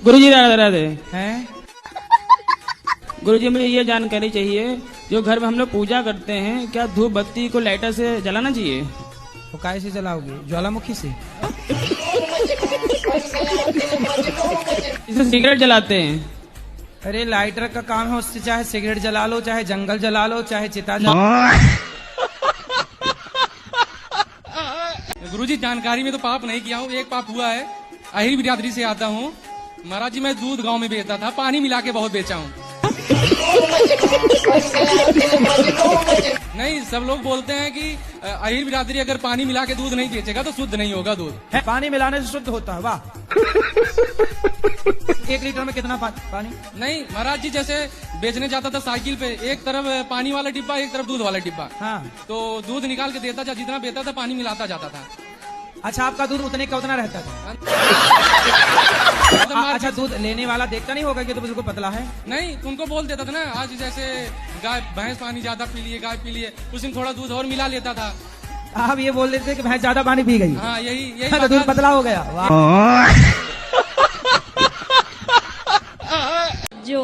गुरुजी राधे राधे। हैं? गुरुजी मुझे ये जानकारी चाहिए, जो घर में हम लोग पूजा करते हैं, क्या धूप बत्ती को लाइटर से जलाना चाहिए? तो काय से जलाओगे? ज्वालामुखी से? इसे सिगरेट जलाते हैं। अरे लाइटर का काम है, उससे चाहे सिगरेट जला लो, चाहे जंगल जला लो, चाहे चिता जला। गुरुजी जानकारी में तो पाप नहीं किया हूँ, एक पाप हुआ है। अहिर बिरादरी से आता हूँ महाराज जी। मैं दूध गांव में बेचता था, पानी मिला के बहुत बेचा हूँ। नहीं, सब लोग बोलते हैं कि अहिर बिरादरी अगर पानी मिला के दूध नहीं बेचेगा तो शुद्ध नहीं होगा दूध। पानी मिलाने से शुद्ध होता है? वाह। 1 लीटर में कितना पानी? नहीं महाराज जी, जैसे बेचने जाता था साइकिल पे, एक तरफ पानी वाला डिब्बा, एक तरफ दूध वाला डिब्बा। हाँ। तो दूध निकाल के देता था, जितना बेचता था पानी मिलाता जाता था। अच्छा, आपका दूध उतने का उतना रहता था? अच्छा, दूध लेने वाला देखता नहीं होगा कि तो बिल्कुल पतला है? नहीं, उनको बोल देता था ना, आज जैसे गाय भैंस पानी ज्यादा पी लिए, गाय पी लिए, उस दिन थोड़ा दूध और मिला लेता था। आप ये बोल देते कि भैंस ज्यादा पानी पी गई? हाँ, यही तो दूध पतला हो गया। वाह। जो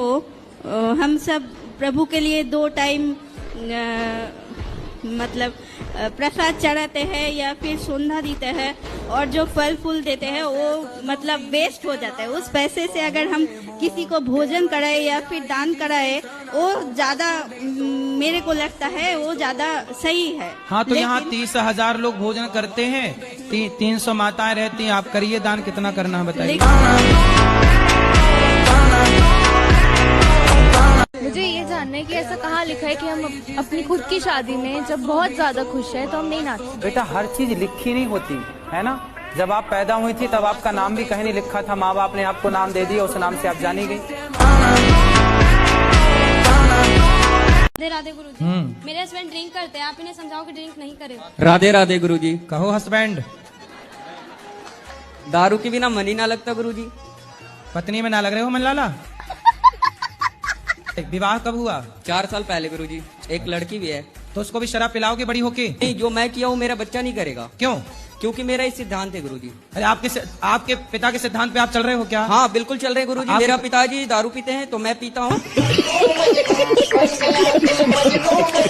हम सब प्रभु के लिए 2 टाइम मतलब प्रसाद चढ़ाते हैं या फिर संध्या देते हैं, और जो फल फूल देते हैं वो मतलब वेस्ट हो जाता है। उस पैसे से अगर हम किसी को भोजन कराए या फिर दान कराए, वो ज्यादा मेरे को लगता है वो ज्यादा सही है। हाँ, तो यहाँ 30,000 लोग भोजन करते हैं, 300 माताएं रहती हैं। आप करिए दान, कितना करना है बताइए। मुझे ये जानना है कि ऐसा कहाँ लिखा है कि हम अपनी खुद की शादी में जब बहुत ज्यादा खुश है तो हम नहीं नाचते? बेटा, हर चीज लिखी नहीं होती है ना। जब आप पैदा हुई थी तब आपका नाम भी कहीं नहीं लिखा था, माँ बाप ने आपको नाम दे दिया, उस नाम से आप जानी गई। राधे राधे गुरुजी। मेरे हस्बैंड ड्रिंक करते हैं, आप इन्हें समझाओ कि ड्रिंक नहीं करे। राधे राधे गुरुजी। कहो हस्बैंड। दारू के बिना मन ही ना लगता गुरुजी। पत्नी में ना लग रहे हो मन लाला? विवाह कब हुआ? 4 साल पहले गुरुजी। एक लड़की भी है। तो उसको भी शराब पिलाओगे बड़ी होके? नहीं, जो मैं किया हूँ मेरा बच्चा नहीं करेगा। क्यों? क्योंकि मेरा इस सिद्धांत है गुरुजी। अरे आपके पिता के सिद्धांत पे आप चल रहे हो क्या? हाँ बिल्कुल चल रहे हैं गुरुजी। मेरा पिताजी दारू पीते हैं तो मैं पीता हूँ।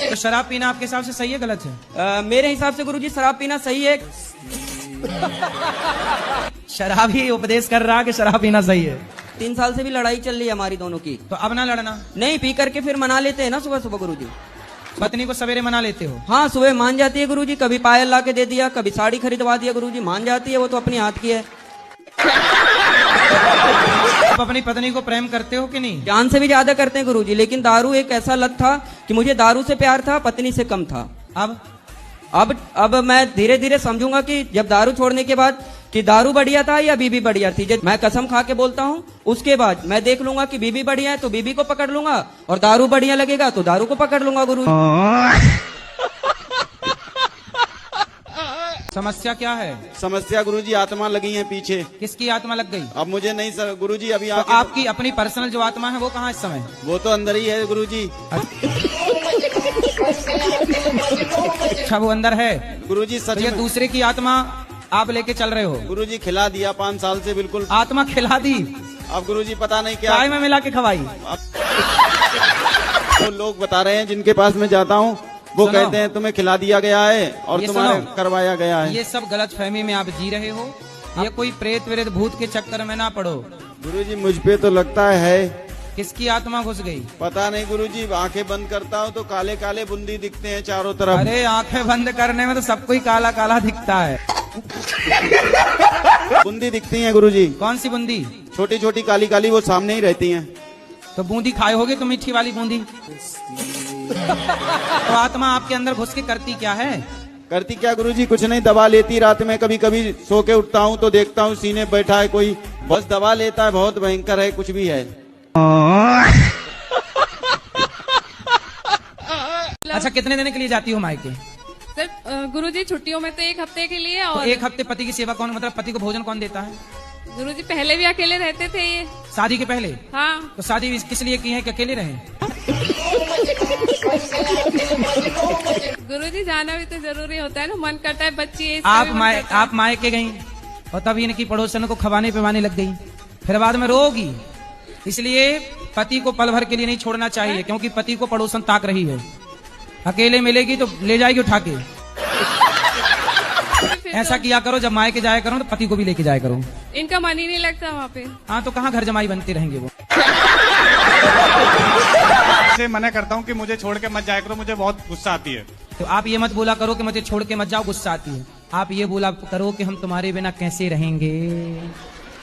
तो शराब पीना आपके हिसाब से सही है गलत है? मेरे हिसाब से गुरुजी शराब पीना सही है। शराब ही उपदेश कर रहा कि शराब पीना सही है। 3 साल से भी लड़ाई चल रही है हमारी दोनों की। तो अब ना लड़ना। नहीं, पी करके फिर मना लेते हैं ना सुबह सुबह गुरुजी। पत्नी को सवेरे मना लेते हो? हाँ, सुबह मान जाती है गुरुजी। कभी पायल ला के दे दिया, कभी साड़ी खरीदवा दिया गुरुजी, मान जाती है। वो तो अपनी हाथ की है। आप अपनी पत्नी को प्रेम करते हो कि नहीं? जान से भी ज्यादा करते हैं गुरुजी, लेकिन दारू एक ऐसा लत था कि मुझे दारू से प्यार था, पत्नी से कम था। अब मैं धीरे धीरे समझूंगा कि जब दारू छोड़ने के बाद कि दारू बढ़िया था या बीबी बढ़िया थी। जब मैं कसम खा के बोलता हूँ, उसके बाद मैं देख लूंगा कि बीबी बढ़िया है तो बीबी को पकड़ लूंगा, और दारू बढ़िया लगेगा तो दारू को पकड़ लूंगा गुरु। समस्या क्या है? समस्या गुरुजी आत्मा लगी है पीछे। किसकी आत्मा लग गई? अब मुझे नहीं सर गुरुजी। अभी तो आपकी अपनी पर्सनल जो आत्मा है वो कहाँ इस समय? वो तो अंदर ही है गुरुजी। अच्छा, वो अंदर है गुरुजी। सच तो ये दूसरे की आत्मा आप लेके चल रहे हो? गुरुजी खिला दिया 5 साल से बिल्कुल। आत्मा खिला दी? अब गुरुजी पता नहीं क्या चाय में मिला के खवाई? तो लोग बता रहे हैं जिनके पास मैं जाता हूँ, वो कहते हैं तुम्हें खिला दिया गया है और तुम्हारे करवाया गया है। ये सब गलत फहमी में आप जी रहे हो। ये कोई प्रेत वेरेत भूत के चक्कर में ना पड़ो। गुरुजी मुझ पे तो लगता है। किसकी आत्मा घुस गई? पता नहीं गुरुजी। आंखें बंद करता हूँ तो काले काले बूंदी दिखते हैं चारों तरफ। अरे आंखें बंद करने में तो सबको ही काला काला दिखता है। बूंदी दिखती हैं गुरुजी। कौन सी बूंदी? छोटी छोटी काली काली, वो सामने ही रहती हैं। तो बूंदी खाए होगे तो मीठी वाली बूंदी। तो आत्मा आपके अंदर घुस के करती क्या है? करती क्या गुरुजी? कुछ नहीं, दबा लेती। रात में कभी कभी सो के उठता हूँ तो देखता हूँ सीने बैठा है कोई, बस दबा लेता है। बहुत भयंकर है, कुछ भी है। अच्छा, कितने दिन के लिए जाती हो मायके? सर गुरुजी छुट्टियों में तो 1 हफ्ते के लिए। और तो 1 हफ्ते पति की सेवा कौन, मतलब पति को भोजन कौन देता है? गुरुजी पहले भी अकेले रहते थे ये। शादी के पहले? हाँ। तो शादी किस लिए की है कि अकेले रहे? गुरुजी जाना भी तो जरूरी होता है ना, मन करता है बच्ची। आप मायके गई और तब इनकी पड़ोसन को खवाने पिवाने लग गई, फिर बाद में रोगी। इसलिए पति को पल भर के लिए नहीं छोड़ना चाहिए, क्योंकि पति को पड़ोसन ताक रही है। अकेले मिलेगी तो ले जाएगी उठा के। ऐसा किया करो, जब मायके जाया करो तो पति को भी लेके जाया करो। इनका मन ही नहीं लगता वहाँ पे। हाँ, तो कहाँ घर जमाई बनते रहेंगे वो। से मना करता हूँ कि मुझे छोड़ के मत जाया करो, मुझे बहुत गुस्सा आती है। तो आप ये मत बोला करो कि मुझे छोड़ के मत जाओ, गुस्सा आती है। आप ये बोला करो कि हम तुम्हारे बिना कैसे रहेंगे।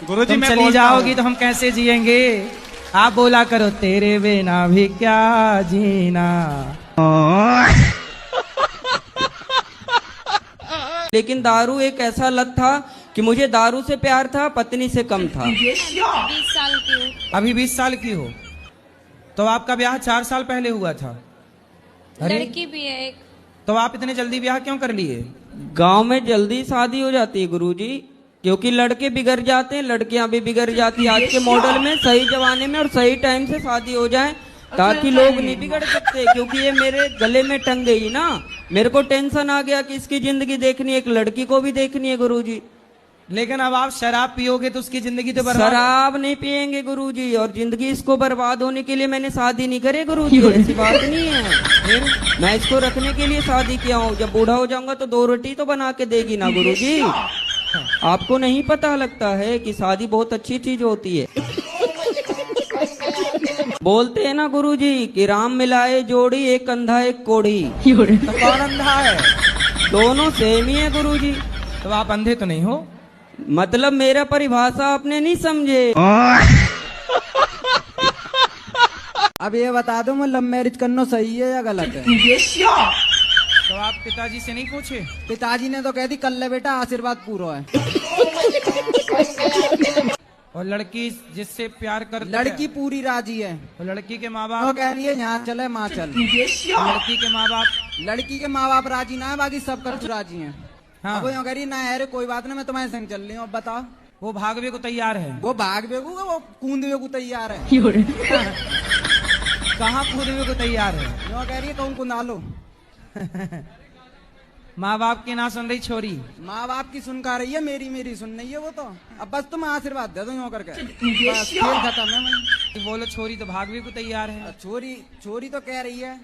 गुरुजी तुम मैं चली जाओगी तो हम कैसे जिएंगे। आप बोला करो तेरे बिना भी क्या जीना। लेकिन दारू एक ऐसा लत था कि मुझे दारू से प्यार था, पत्नी से कम था। 20 साल की हूँ। अभी 20 साल की हो तो आपका ब्याह 4 साल पहले हुआ था। अरे लड़की भी है एक। तो आप इतने जल्दी ब्याह क्यों कर लिए। गांव में जल्दी शादी हो जाती है गुरुजी, क्योंकि लड़के बिगड़ जाते हैं, लड़कियां भी बिगड़ जाती है। आज के मॉडल में सही जमाने में और सही टाइम से शादी हो जाए ताकि लोग नहीं बिगड़ सकते। क्योंकि ये मेरे गले में टंग गई ना, मेरे को टेंशन आ गया कि इसकी जिंदगी देखनी है, एक लड़की को भी देखनी है गुरुजी। लेकिन अब आप शराब पियोगे तो उसकी जिंदगी तो बर्बाद। शराब नहीं पियेंगे गुरुजी, और जिंदगी इसको बर्बाद होने के लिए मैंने शादी नहीं करी गुरुजी, ऐसी बात नहीं है। मैं इसको रखने के लिए शादी किया हूँ। जब बूढ़ा हो जाऊंगा तो 2 रोटी तो बना के देगी ना गुरुजी। आपको नहीं पता लगता है कि शादी बहुत अच्छी चीज होती है। बोलते हैं ना गुरुजी कि राम मिलाए जोड़ी, एक अंधा एक कोढ़ी। तो कौन अंधा है। दोनों सेम ही है गुरुजी। तो आप अंधे तो नहीं हो। मतलब मेरा परिभाषा आपने नहीं समझे। अब ये बता दो, मैं लव मैरिज करना सही है या गलत है। तो आप पिताजी से नहीं पूछे। पिताजी ने तो कह दी कर ले बेटा, आशीर्वाद पूरा है। और लड़की जिससे प्यार कर, लड़की पूरी राजी है। और लड़की के माँ वो बाप कह रही है यहाँ चले माँ चल। लड़की के माँ बाप, लड़की के माँ बाप राजी ना है, बाकी सब कर राजी हैं। हाँ। वो यूँ कह रही ना अरे कोई बात ना, मैं तुम्हारे संग चल रही हूँ। अब बताओ। वो भागवे को तैयार है। वो भागवे को, वो कूदवे को तैयार है। कहाँ कूदवे को तैयार है। यूँ कह रही है कहूँ कुंदा लो। माँ बाप की ना सुन रही छोरी। माँ बाप की सुन का रही है, मेरी सुन नहीं है वो तो। अब बस तुम आशीर्वाद दे दो यूँ करके, बस खेल खत्म है। मैं बोलो छोरी तो भागवे को तैयार है। छोरी तो कह रही है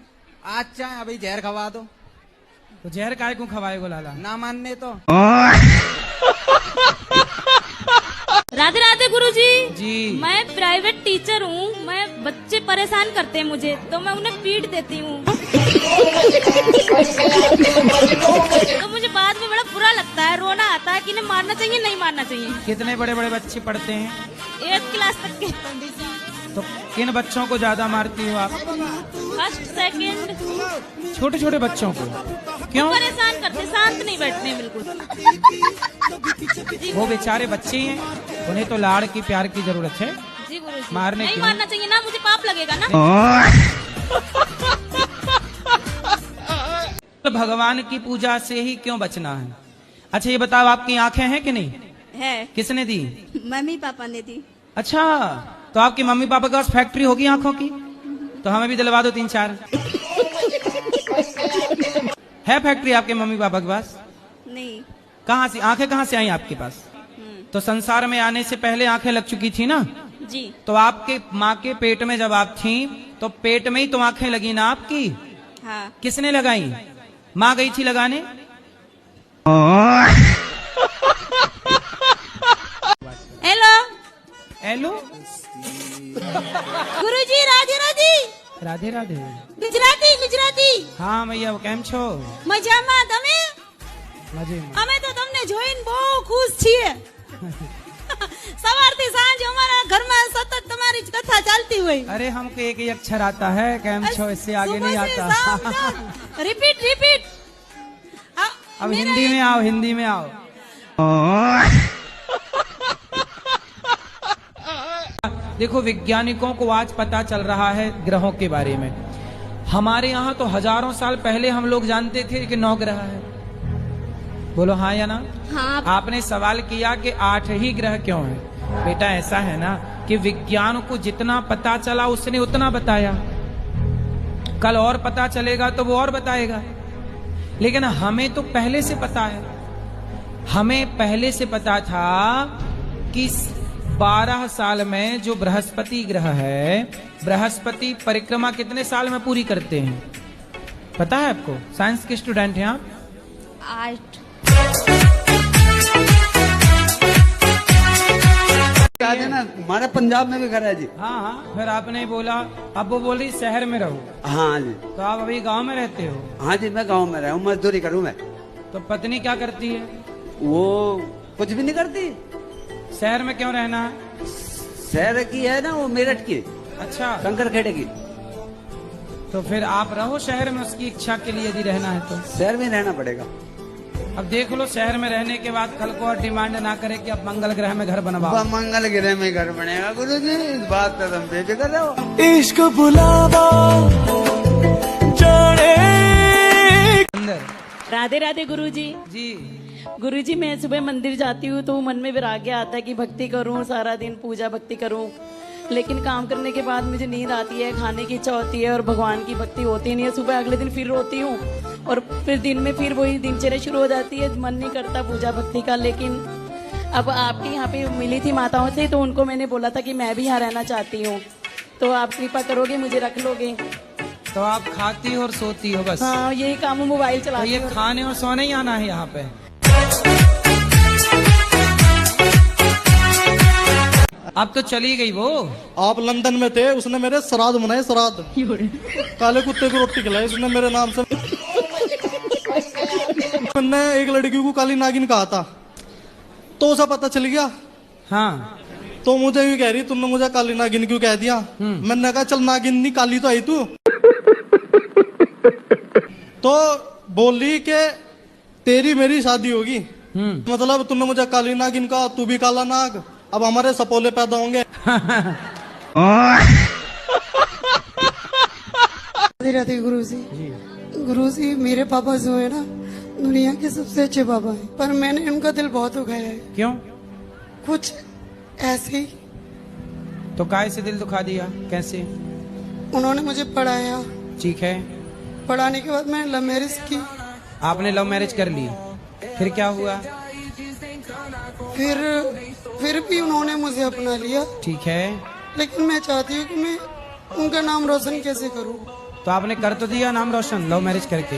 आज चाहे अभी जहर खवा दो। तो जहर काय को खवाएगो लाला। ना मानने तो। राधे राधे गुरुजी। जी। मैं प्राइवेट टीचर हूँ। मैं बच्चे परेशान करते हैं मुझे, तो मैं उन्हें पीट देती हूँ। तो मुझे बाद में बड़ा बुरा लगता है, रोना आता है कि इन्हें मारना चाहिए नहीं मारना चाहिए। कितने बड़े बड़े बच्चे पढ़ते हैं। 8th क्लास तक के। तो किन बच्चों को ज्यादा मारती हो आप। 1st, 2nd। छोटे छोटे बच्चों को क्यों। परेशान करते, शांत नहीं बैठते बिल्कुल। वो बेचारे बच्चे हैं, उन्हें तो लाड़ की प्यार की जरूरत है। जी गुरुजी। मारने नहीं क्यों? मारना चाहिए ना, मुझे पाप लगेगा ना। तो भगवान की पूजा से ही क्यों बचना है। अच्छा ये बताओ, आपकी आंखें हैं कि नहीं है। किसने दी। मम्मी पापा ने दी। अच्छा, तो आपकी मम्मी पापा के पास फैक्ट्री होगी आंखों की, तो हमें भी दिलवा दो 3-4। है फैक्ट्री आपके मम्मी पापा के पास। नहीं। कहाँ से आंखें कहाँ से आई आपके पास। तो संसार में आने से पहले आंखें लग चुकी थी ना। जी। तो आपके माँ के पेट में जब आप थी तो पेट में ही तो आंखें लगी ना आपकी। हाँ। किसने लगाई। माँ गई थी लगाने। हेलो हेलो गुरुजी। राधे राधे। राधे राधे। ગુજરાતી। હા મૈયા કેમ છો। મજામાં તમે। મજામાં। અમે તો તમને જોઈને બહુ ખુશ છીએ। સવારથી સાંજ અમારા ઘરમાં સતત તમારી જ કથા ચાલતી હોય। अरे हमको एक ही अक्षर आता है, कैम छो, इससे आगे नहीं आता। रिपीट। अब हिंदी में आओ, हिंदी में आओ। देखो वैज्ञानिकों को आज पता चल रहा है ग्रहों के बारे में। हमारे यहाँ तो हजारों साल पहले हम लोग जानते थे कि 9 ग्रह है। बोलो हाँ या ना। हाँ। आपने सवाल किया कि 8 ही ग्रह क्यों है। बेटा ऐसा है ना कि विज्ञान को जितना पता चला उसने उतना बताया, कल और पता चलेगा तो वो और बताएगा। लेकिन हमें तो पहले से पता है। हमें पहले से पता था कि 12 साल में जो बृहस्पति ग्रह है, बृहस्पति परिक्रमा कितने साल में पूरी करते हैं पता है आपको? साइंस के स्टूडेंट हैं आप? 8। ना हमारे पंजाब में भी घर है जी। हाँ हाँ, फिर आपने बोला, अब वो बोल रही शहर में रहो। हाँ जी। तो आप अभी गांव में रहते हो? हाँ जी, मैं गांव में रहा हूँ, मजदूरी करूँ मैं। तो पत्नी क्या करती है? वो कुछ भी नहीं करती। शहर में क्यों रहना है? शहर की है ना वो, मेरठ की। अच्छा, कंकर खेड़े की। तो फिर आप रहो शहर में उसकी इच्छा के लिए यदि रहना है तो। शहर में रहना पड़ेगा। अब देख लो, शहर में रहने के बाद कल को और डिमांड ना करे कि अब मंगल ग्रह में घर बनवाओ। मंगल ग्रह में घर बनेगा गुरुजी, इस बात का तुम बेफिक्र रहो। इश्क बुलावा जाने। राधे राधे गुरुजी। जी गुरुजी, मैं सुबह मंदिर जाती हूँ तो मन में वैराग्य आता है कि भक्ति करूँ, सारा दिन पूजा भक्ति करूँ, लेकिन काम करने के बाद मुझे नींद आती है, खाने की इच्छा होती है और भगवान की भक्ति होती नहीं है। सुबह अगले दिन फिर रोती हूँ और फिर दिन में फिर वही दिनचर्या शुरू हो जाती है, मन नहीं करता पूजा भक्ति का। लेकिन अब आपकी यहाँ पे मिली थी माताओं से, तो उनको मैंने बोला था कि मैं भी यहाँ रहना चाहती हूँ, तो आप कृपा करोगे, मुझे रख लोगे? तो आप खाती हो और सोती हो बस? हाँ, यही काम है, मोबाइल तो चलाती ये हूँ। खाने और सोने ही आना है यहाँ पे? अब तो चली गई वो। आप लंदन में थे, उसने मेरे श्राद्ध मनाए, श्राद्ध। काले कुत्ते को रोटी खिलाई उसने मेरे नाम से। मैंने एक लड़की को काली नागिन कहा था, तो उसे पता चल गया। हाँ, तो मुझे भी कह रही तुमने मुझे काली नागिन क्यों कह दिया? मैंने कहा चल नागिन नहीं, काली तो आई तू। तो बोली कि तेरी मेरी शादी होगी, मतलब तुमने मुझे काली नागिन कहा, तू भी काला नाग, अब हमारे सपोले पैदा होंगे। राधे गुरुजी। गुरुजी, मेरे पापा जो है ना दुनिया के सबसे अच्छे पापा हैं, पर मैंने उनका दिल बहुत दुखाया है। क्यों? कुछ ऐसे ही। तो काय से दिल दुखा दिया? कैसे? उन्होंने मुझे पढ़ाया। ठीक है। पढ़ाने के बाद मैंने लव मैरिज की। आपने लव मैरिज कर ली, फिर क्या हुआ? फिर भी उन्होंने मुझे अपना लिया। ठीक है। लेकिन मैं चाहती हूँ कि मैं उनका नाम रोशन कैसे करूँ? तो आपने कर तो दिया नाम रोशन लव मैरिज करके।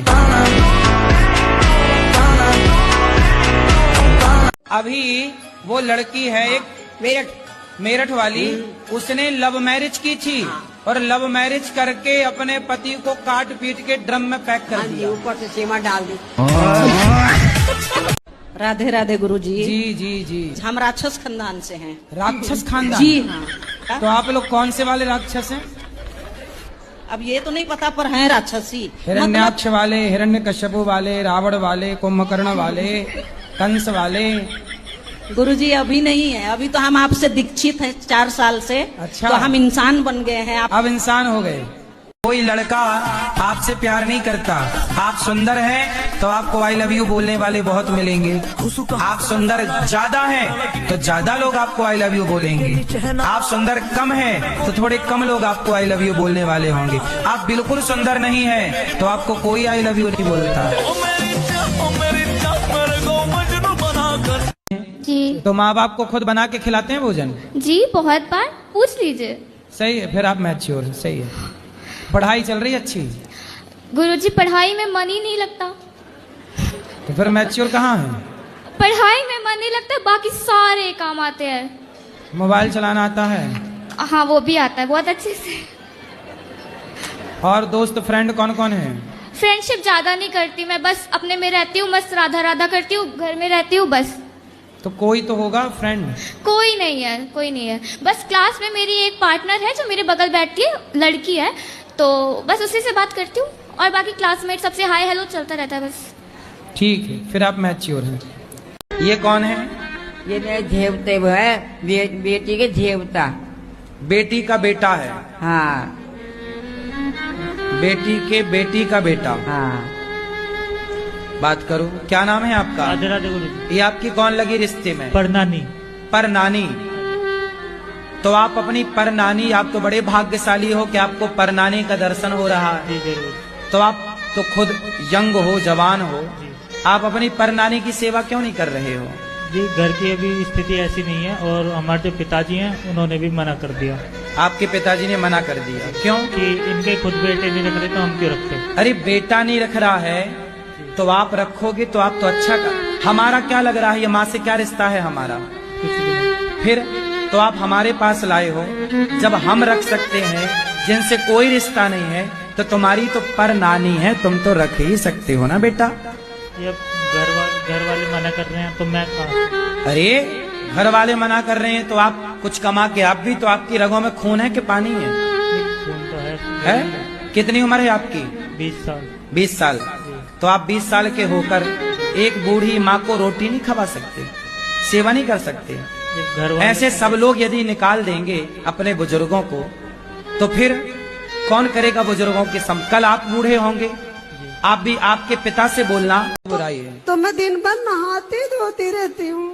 अभी वो लड़की है एक मेरठ वाली, उसने लव मैरिज की थी और लव मैरिज करके अपने पति को काट पीट के ड्रम में पैक कर दिया, ऊपर से सीमा डाल दी। राधे राधे गुरुजी। जी जी जी। हम राक्षस खानदान से हैं। राक्षस खानदान? जी हाँ। तो आप लोग कौन से वाले राक्षस हैं? अब ये तो नहीं पता, पर हैं राक्षसी। हिरण्याक्ष वाले, हिरण्यकश्यपु वाले, रावण वाले, कुंभकर्ण वाले, कंस वाले? गुरुजी अभी नहीं है, अभी तो हम आपसे दीक्षित हैं 4 साल से। अच्छा। तो हम इंसान बन गए हैं। अब इंसान हो गए। कोई लड़का आपसे प्यार नहीं करता, आप सुंदर हैं तो आपको आई लव यू बोलने वाले बहुत मिलेंगे। आप सुंदर ज्यादा हैं तो ज्यादा लोग आपको आई लव यू बोलेंगे। आप सुंदर कम हैं तो थोड़े कम लोग आपको आई लव यू बोलने वाले होंगे। आप बिल्कुल सुंदर नहीं हैं तो आपको कोई आई लव यू नहीं बोलता। जी। तो माँ बाप को खुद बना के खिलाते हैं भोजन? जी, बहुत बार, पूछ लीजिए। सही है, फिर आप मैच्योर। सही है। पढ़ाई चल रही अच्छी? गुरुजी, पढ़ाई में मन ही नहीं लगता। तो फिर मैच्योर कहाँ है? पढ़ाई में मन नहीं लगता, बाकी सारे काम आते हैं। मोबाइल चलाना आता है? हाँ, वो भी आता है बहुत अच्छे से। और दोस्त फ्रेंड कौन कौन है? फ्रेंडशिप ज्यादा नहीं करती मैं, बस अपने में रहती हूँ, मस्त राधा राधा करती हूँ, घर में रहती हूँ बस। तो कोई तो होगा फ्रेंड? कोई नहीं है, कोई नहीं है। बस क्लास में मेरी एक पार्टनर है जो मेरे बगल बैठती है, लड़की है, तो बस उसी से बात करती हूँ और बाकी क्लासमेट सबसे हाय हेलो चलता रहता है बस। ठीक है, फिर आप मैच्योर हैं। ये कौन है? ये मेरे देवते है, बेटी के देवता। बेटी का बेटा है? हाँ। बेटी के बेटी का बेटा? हाँ। बात करो, क्या नाम है आपका? राधे राधे गुरुजी। ये आपकी कौन लगी रिश्ते में? परनानी। परनानी। तो आप अपनी परनानी, आप तो बड़े भाग्यशाली हो कि आपको परनानी का दर्शन हो रहा है। तो आप तो खुद यंग हो, जवान हो, आप अपनी परनानी की सेवा क्यों नहीं कर रहे हो? जी घर की अभी स्थिति ऐसी नहीं है और हमारे जो पिताजी हैं उन्होंने भी मना कर दिया। आपके पिताजी ने मना कर दिया, क्यों? कि इनके खुद बेटे नहीं रख रहे तो हम क्यों रखते। अरे बेटा नहीं रख रहा है तो आप रखोगे तो आप तो अच्छा कर। हमारा क्या लग रहा है, ये माँ से क्या रिश्ता है हमारा? फिर तो आप हमारे पास लाए हो, जब हम रख सकते हैं जिनसे कोई रिश्ता नहीं है, तो तुम्हारी तो पर नानी है, तुम तो रख ही सकते हो ना बेटा। ये घर वाले मना कर रहे हैं तो मैं कहाँ? अरे घर वाले मना कर रहे हैं तो आप कुछ कमा के, आप भी तो, आपकी रगों में खून है कि पानी है? खून तो है। कितनी उम्र है आपकी? 20 साल। 20 साल। तो आप 20 साल के होकर एक बूढ़ी माँ को रोटी नहीं खवा सकते, सेवा नहीं कर सकते? ऐसे सब लोग यदि निकाल देंगे अपने बुजुर्गों को, तो फिर कौन करेगा बुजुर्गों की कल आप बूढ़े होंगे, आप भी आपके पिता से बोलना बुराई है। तो मैं दिन भर नहाती धोती रहती हूँ।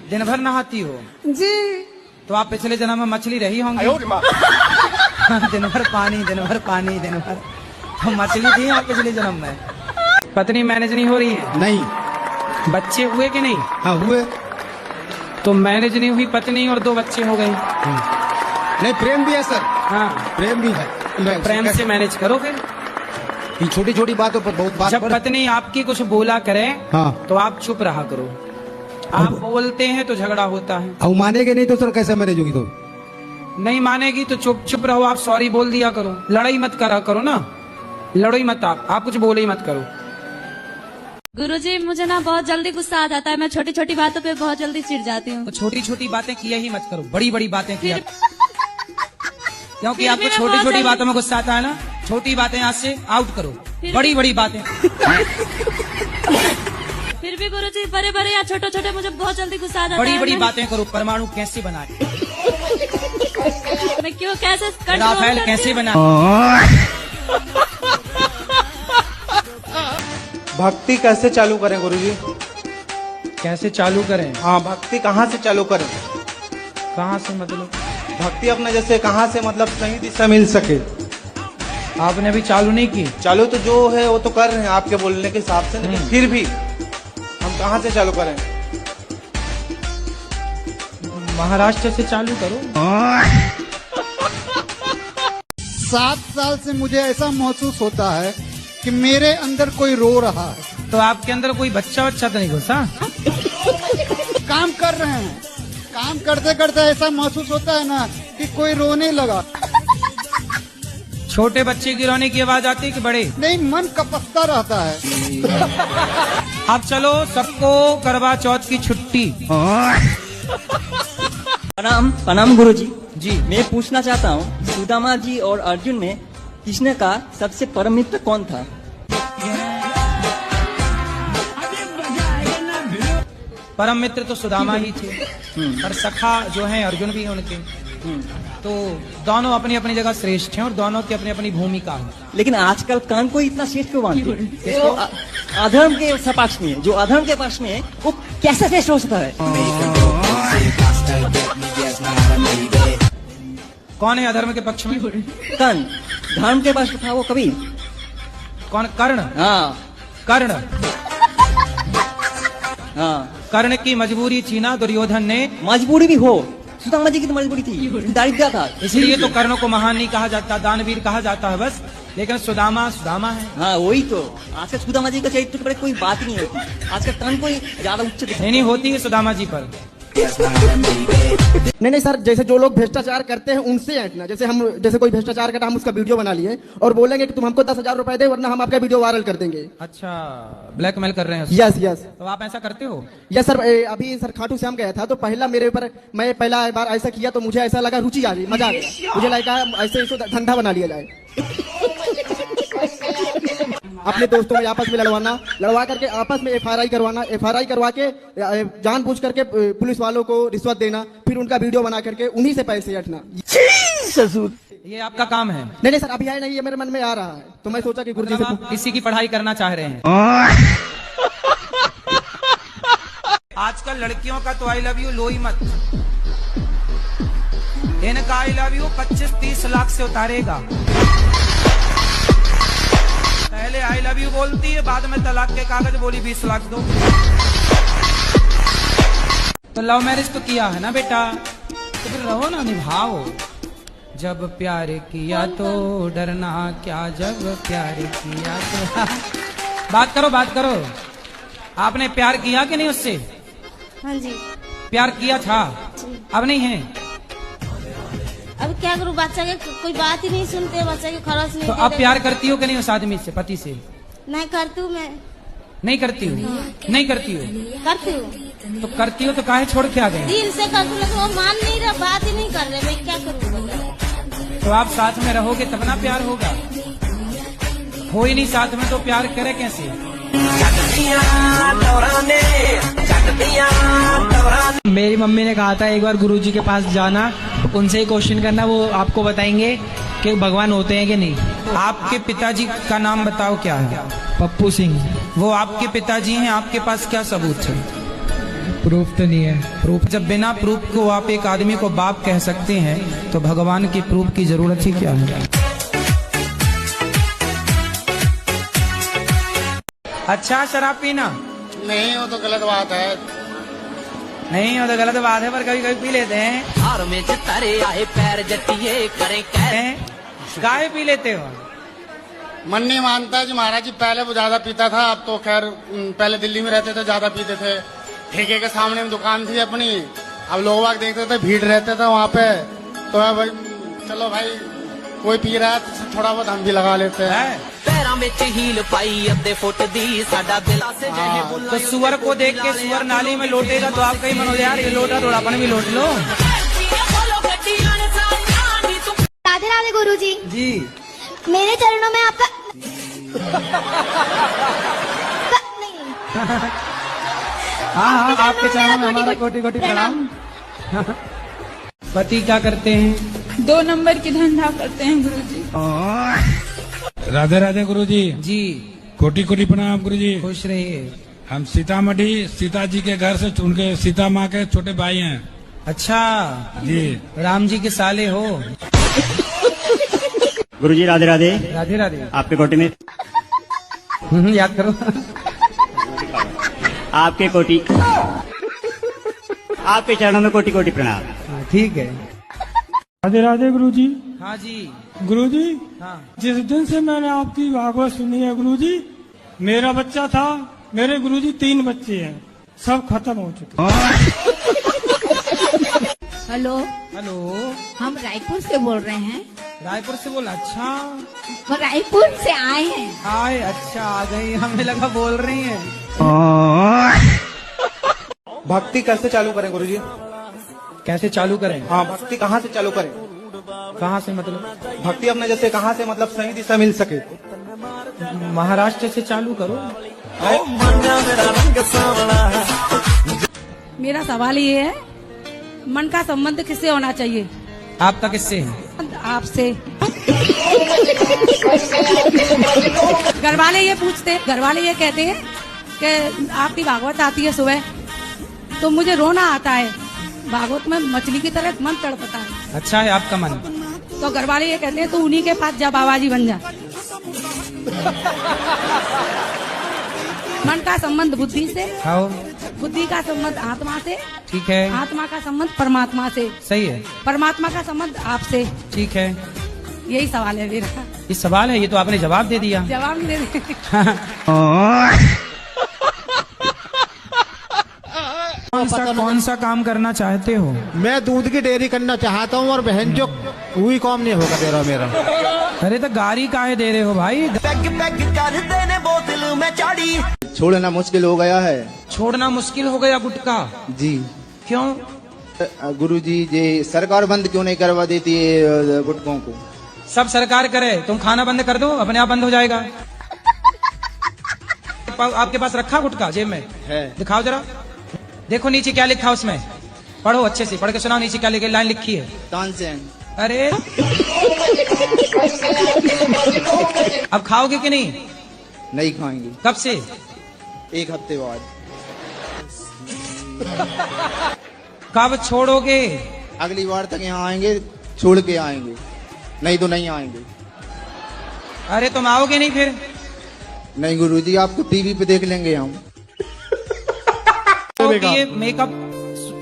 दिन भर नहाती हो? जी। तो आप पिछले जन्म में मछली रही होंगी। दिन भर पानी, दिन भर पानी, दिन भर तो मछली थी आप पिछले जन्म में। पत्नी मैनेज नहीं हो रही है? नहीं। बच्चे हुए कि नहीं? हाँ हुए। तो मैनेज नहीं हुई पत्नी और 2 बच्चे हो गए। नहीं, प्रेम भी है सर। हाँ प्रेम भी है। प्रेम से मैनेज करो फिर। छोटी छोटी बातों पर बहुत बात। जब पत्नी आपकी कुछ बोला करे हाँ तो आप चुप रहा करो। आप बोलते हैं तो झगड़ा होता है। अब मानेगे नहीं तो सर कैसे मैनेज होगी? तो नहीं मानेगी तो चुप चुप रहो, आप सॉरी बोल दिया करो, लड़ाई मत करा करो ना, लड़ो ही मत, आप कुछ बोले ही मत करो। गुरुजी मुझे ना बहुत जल्दी गुस्सा आ जाता है, मैं छोटी छोटी बातों पे बहुत जल्दी चिढ़ जाती हूँ। तो छोटी छोटी बातें किया ही मत करो, बड़ी बड़ी बातें किया, क्योंकि आपको छोटी छोटी बातों में गुस्सा आता है ना। छोटी बातें आज से आउट करो, बड़ी बड़ी बातें। फिर भी गुरुजी बड़े बड़े या छोटे छोटे मुझे बहुत जल्दी गुस्सा आ जाता है। बड़ी बड़ी बातें करो, परमाणु कैसे बनाए, मैं क्यों कैसे राफेल कैसे बनाए। भक्ति कैसे चालू करें गुरुजी? कैसे चालू करें? हाँ, भक्ति कहाँ से चालू करें? कहाँ से मतलब? भक्ति अपने जैसे कहाँ से मतलब सही दिशा मिल सके। आपने अभी चालू नहीं की? चालू तो जो है वो तो कर रहे हैं आपके बोलने के हिसाब से, लेकिन फिर भी हम कहाँ से चालू करें? महाराष्ट्र से चालू करो। 7 साल से मुझे ऐसा महसूस होता है कि मेरे अंदर कोई रो रहा है। तो आपके अंदर कोई बच्चा तो नहीं घुसा? काम कर रहे हैं, काम करते करते ऐसा महसूस होता है ना कि कोई रोने लगा। छोटे बच्चे की रोने की आवाज आती है कि बड़े? नहीं, मन कपकता रहता है। अब चलो सबको करवा चौथ की छुट्टी। प्रणाम गुरुजी। जी मैं पूछना चाहता हूँ, सुदामा जी और अर्जुन में कृष्ण का सबसे परम मित्र कौन था? परम मित्र तो सुदामा ही थे, पर सखा जो है अर्जुन भी है उनके। तो दोनों अपनी अपनी जगह श्रेष्ठ हैं और दोनों की अपनी अपनी भूमिका है। लेकिन आजकल कर्ण को इतना श्रेष्ठ क्यों मानते हैं? तो अधर्म के पक्ष में, जो अधर्म के पक्ष में, वो कैसे श्रेष्ठ हो सकता है? कौन है अधर्म के पक्ष में? कर्ण। धर्म के पक्ष था वो कभी? कौन? कर्ण। हाँ कर्ण। हाँ, कर्ण की मजबूरी थी ना दुर्योधन ने। मजबूरी भी हो, सुदामा जी की तो मजबूरी थी, दारिद्र्य था, इसलिए तो कर्ण को महान नहीं कहा जाता, दानवीर कहा जाता है बस। लेकिन सुदामा सुदामा है। हाँ वही तो, आज का सुदामा जी का चरित्र पर कोई बात नहीं होती, आज का कर्ण कोई ज्यादा उच्च नहीं होती है सुदामा जी पर। नहीं सर, जैसे जो लोग भ्रष्टाचार करते हैं उनसे ऐंठना। जैसे कोई भ्रष्टाचार करता, हम उसका वीडियो बना लिए और बोलेंगे कि तुम हमको 10,000 रुपए दे वरना हम आपका वीडियो वायरल कर देंगे। अच्छा, ब्लैकमेल कर रहे हैं? Yes yes. तो आप ऐसा करते हो? Yes sir. अभी सर खाटू श्याम गया था तो पहला मेरे ऊपर, मैं पहला बार ऐसा किया तो मुझे ऐसा लगा, रुचि आ गई, मजा आ गया, मुझे लगा ऐसे इसको धंधा बना लिया जाए। अपने दोस्तों में आपस में लड़वा करके आपस में FRI करवा के जानबूझ करके पुलिस वालों को रिश्वत देना, फिर उनका वीडियो बना करके उन्हीं से पैसे हटना। ये आपका काम है? नहीं सर, अभी है नहीं, ये मेरे मन में आ रहा है तो मैं सोचा कि गुरुजी से किसी की पढ़ाई करना चाह रहे हैं। आजकल लड़कियों का तो आई लव यू लो ही मत, इनका आई लव यू 25-30 लाख से उतारेगा। पहले आई लव यू बोलती है, बाद में तलाक के कागज बोली 20 लाख दो। तो लव मैरिज तो किया है ना बेटा, तो फिर रहो ना, निभाओ। जब प्यार किया तो डरना क्या, जब प्यार किया तो बात करो, बात करो। आपने प्यार किया कि नहीं उससे? हाँ जी। प्यार किया था, अब नहीं है? अब क्या करूँ, बच्चा के कोई बात ही नहीं सुनते, बच्चा के खरच नहीं। तो अब प्यार करती हो कि नहीं उस आदमी से, पति से? नहीं करती हूँ मैं। नहीं करती हूँ? नहीं करती हो? करती हूँ। तो करती हो तो काहे छोड़ के आ गए? दिल से करती हूँ, वो मान नहीं रहा, बात ही नहीं कर रहे, मैं क्या करूँ? तो आप साथ में रहोगे तब ना प्यार होगा, हो ही नहीं साथ में तो प्यार करे कैसे? मेरी मम्मी ने कहा था एक बार गुरुजी के पास जाना, उनसे ही क्वेश्चन करना, वो आपको बताएंगे कि भगवान होते हैं कि नहीं। आपके पिताजी का नाम बताओ, क्या है? पप्पू सिंह। वो आपके पिताजी हैं, आपके पास क्या सबूत है? प्रूफ तो नहीं है। प्रूफ? जब बिना प्रूफ को आप एक आदमी को बाप कह सकते हैं तो भगवान की प्रूफ की जरूरत ही क्या है? अच्छा, शराब पीना नहीं हो तो गलत बात है। नहीं हो तो गलत बात है, पर कभी कभी पी लेते हैं। हार में तारे आए पैर जटिए करें गाय पी लेते हो? मन नहीं मानता जी महाराज जी, पहले वो ज्यादा पीता था, अब तो खैर पहले दिल्ली में रहते थे, ज्यादा पीते थे। ठेके के सामने में दुकान थी अपनी, अब लोग बाग देखते थे, भीड़ रहते थे वहाँ पे, तो भाई चलो भाई कोई पी रहा है तो थोड़ा बहुत हम भी लगा लेते हैं। पैरा में हील पाई अद्धे फुट दी साडा दिला से तो सुअर को देख के सुअर नाली में लौटेगा तो आपका ही मन हो यार, ये लोटा थोड़ा अपन भी लौट लो। राधे राधे गुरुजी। जी। मेरे चरणों में आपका हाँ, आपके चरणों में हमारा कोटि कोटि प्रणाम। पति क्या करते हैं? 2 नंबर की धंधा करते हैं गुरुजी। राधे राधे गुरुजी। जी। कोटि कोटि प्रणाम गुरुजी। खुश रहिए। हम सीतामढ़ी सीता जी के घर से चुन के सीता माँ के छोटे भाई हैं। अच्छा जी। राम जी के साले हो? गुरुजी राधे राधे। राधे राधे। आपके कोटि में याद करो। आपके कोटि, आपके चरणों में कोटि कोटि प्रणाम। ठीक है। राधे राधे गुरुजी। हाँ जी। गुरुजी, हाँ। जिस दिन से मैंने आपकी भागवत सुनी है गुरुजी, मेरा बच्चा था, मेरे गुरुजी 3 बच्चे हैं, सब खत्म हो चुके। हेलो। हेलो, हम रायपुर से बोल रहे हैं। रायपुर से बोला? अच्छा, वो रायपुर से आए हैं। आए? अच्छा, आ गई, हमें लगा बोल रही हैं। भक्ति कैसे चालू करें गुरुजी? कैसे चालू करें? हाँ, भक्ति कहाँ से चालू करें? कहाँ से मतलब? भक्ति अपने जैसे कहाँ से मतलब सही दिशा मिल सके? महाराष्ट्र से चालू करो। मेरा सवाल ये है, मन का संबंध किससे होना चाहिए? आपका किससे है? आपसे। घर वाले ये पूछते, घर वाले ये कहते हैं कि आपकी भागवत आती है सुबह तो मुझे रोना आता है, भागवत में मछली की तरह मन तड़पता है। अच्छा है आपका मन? तो घर वाले ये कहते हैं तो उन्हीं के पास जा, बाबाजी बन जा। मन का संबंध बुद्धि से, बुद्धि का संबंध आत्मा से, ठीक है। आत्मा का संबंध परमात्मा से, सही है। परमात्मा का संबंध आपसे, ठीक है। यही सवाल है मेरा। ये सवाल है? ये तो आपने जवाब दे दिया। जवाब दे दे। कौन सा काम करना चाहते हो? मैं दूध की डेयरी करना चाहता हूँ और बहन जो वही काम नहीं होगा तेरा मेरा। अरे तो गाड़ी काहे दे रहे हो भाई? छोड़ना मुश्किल हो गया है। छोड़ना मुश्किल हो गया गुटखा? जी। क्यों? गुरुजी, ये सरकार बंद क्यों नहीं करवा देती है गुटखों को? सब सरकार करे, तुम खाना बंद कर दो, अपने आप बंद हो जाएगा। आपके पास रखा गुटखा जेब में है? दिखाओ जरा, देखो नीचे क्या लिखा उसमें, पढ़ो अच्छे से, पढ़ के सुनाओ नीचे क्या लाइन लिखी है। तानसेन। अरे अब खाओगे कि नहीं? नहीं खाएंगे। कब से? 1 हफ्ते बाद। कब छोड़ोगे? अगली बार तक यहाँ आएंगे, छोड़ के आएंगे, नहीं तो नहीं आएंगे। अरे तुम आओगे नहीं फिर? नहीं गुरुजी, आपको टीवी पे देख लेंगे हम। ये मेकअप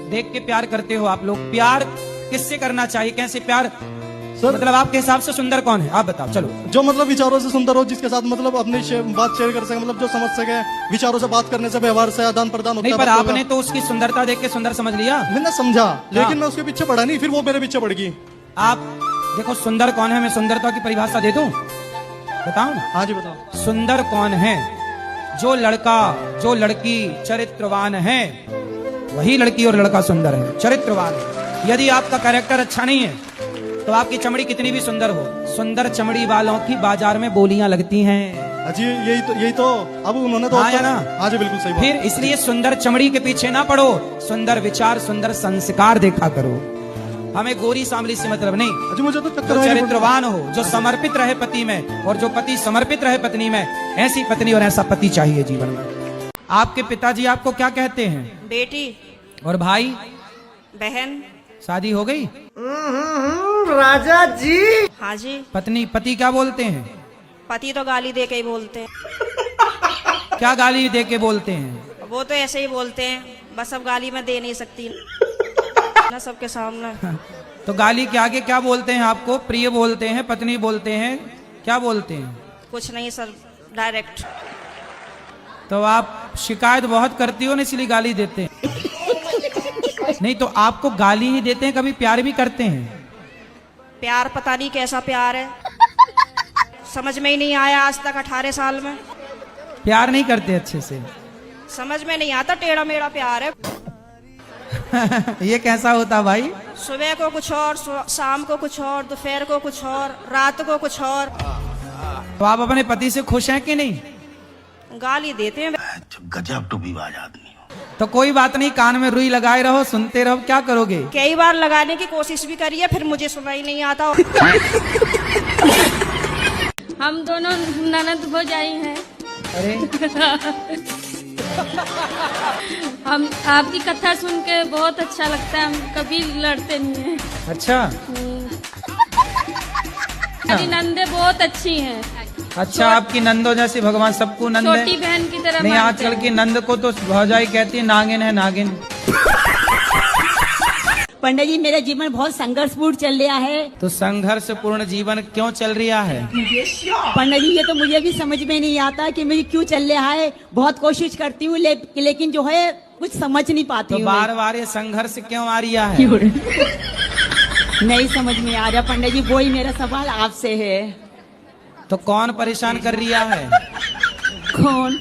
देख के प्यार करते हो आप लोग। प्यार किससे करना चाहिए, कैसे प्यार? मतलब आपके हिसाब से सुंदर कौन है, आप बताओ। चलो, जो मतलब विचारों से सुंदर हो, जिसके साथ मतलब अपनी बात शेयर कर सके, मतलब जो समझ सके, विचारों से बात करने से, व्यवहार से आदान प्रदान होता है। नहीं, पर आपने तो उसकी सुंदरता देख के सुंदर समझ लिया। मैंने समझा, लेकिन मैं उसके पीछे पड़ा नहीं, फिर वो मेरे पीछे पड़ गई। आप देखो सुंदर कौन है, मैं सुंदरता की परिभाषा दे दूं, बताओ। हाँ जी बताओ। सुंदर कौन है? जो लड़का जो लड़की चरित्रवान है, वही लड़की और लड़का सुंदर है, चरित्रवान है। यदि आपका कैरेक्टर अच्छा नहीं है तो आपकी चमड़ी कितनी भी सुंदर हो, सुंदर चमड़ी वालों की बाजार में बोलियां लगती हैं। जी यही तो अब उन्होंने तो आया ना। हाँ जी बिल्कुल सही बात। फिर इसलिए सुंदर चमड़ी के पीछे ना पड़ो, सुंदर विचार सुंदर संस्कार देखा करो। हमें गोरी सांवली से मतलब नहीं। जी मुझे तो जो चरित्रवान हो, जो समर्पित रहे पति में, और जो पति समर्पित रहे पत्नी में, ऐसी पत्नी और ऐसा पति चाहिए जीवन में। आपके पिताजी आपको क्या कहते हैं? बेटी। और भाई? बहन। शादी हो गई? राजा जी। हाँ जी। पत्नी पति क्या बोलते हैं? पति तो गाली दे के ही बोलते हैं। क्या गाली दे के बोलते हैं? वो तो ऐसे ही बोलते हैं, बस अब गाली मैं दे नहीं सकती ना सबके सामने। तो गाली के आगे क्या बोलते हैं आपको? प्रिय बोलते हैं, पत्नी बोलते हैं, क्या बोलते हैं? कुछ नहीं सर, डायरेक्ट। तो आप शिकायत बहुत करती हो ना, इसलिए गाली देते हैं। नहीं तो आपको गाली ही देते हैं, कभी प्यार भी करते हैं? प्यार पता नहीं कैसा प्यार है, समझ में ही नहीं आया आज तक 18 साल में। प्यार नहीं करते अच्छे से? समझ में नहीं आता, टेढ़ा मेढ़ा प्यार है। ये कैसा होता भाई? सुबह को कुछ और, शाम को कुछ और, दोपहर को कुछ और, रात को कुछ और। तो आप अपने पति से खुश हैं कि नहीं? गाली देते हैं। गजब टूबीबाज आदमी। तो कोई बात नहीं, कान में रुई लगाए रहो, सुनते रहो, क्या करोगे? कई बार लगाने की कोशिश भी करी है, फिर मुझे सुनाई नहीं आता। हम दोनों ननद भौजाई हैं। अरे हम आपकी कथा सुन के बहुत अच्छा लगता है, हम कभी लड़ते नहीं हैं। अच्छा। मेरी नंदे बहुत अच्छी हैं। अच्छा, आपकी नंदो जैसी भगवान सबको नंद है? छोटी बहन की तरह नहीं, मानते आजकल की नंद को तो भौजाई कहती है नागिन है, नागिन। पंडित जी, मेरा जीवन बहुत संघर्षपूर्ण चल रहा है। तो संघर्षपूर्ण जीवन क्यों चल रहा है? पंडित जी, ये तो मुझे भी समझ में नहीं आता कि मुझे क्यों चल रहा है। बहुत कोशिश करती हूँ लेकिन जो है कुछ समझ नहीं पाती हूँ। तो बार बार ये संघर्ष क्यों आ रहा है? नहीं समझ में आ रहा पंडित जी, वही मेरा सवाल आपसे है। तो कौन परेशान कर रहा है? कौन?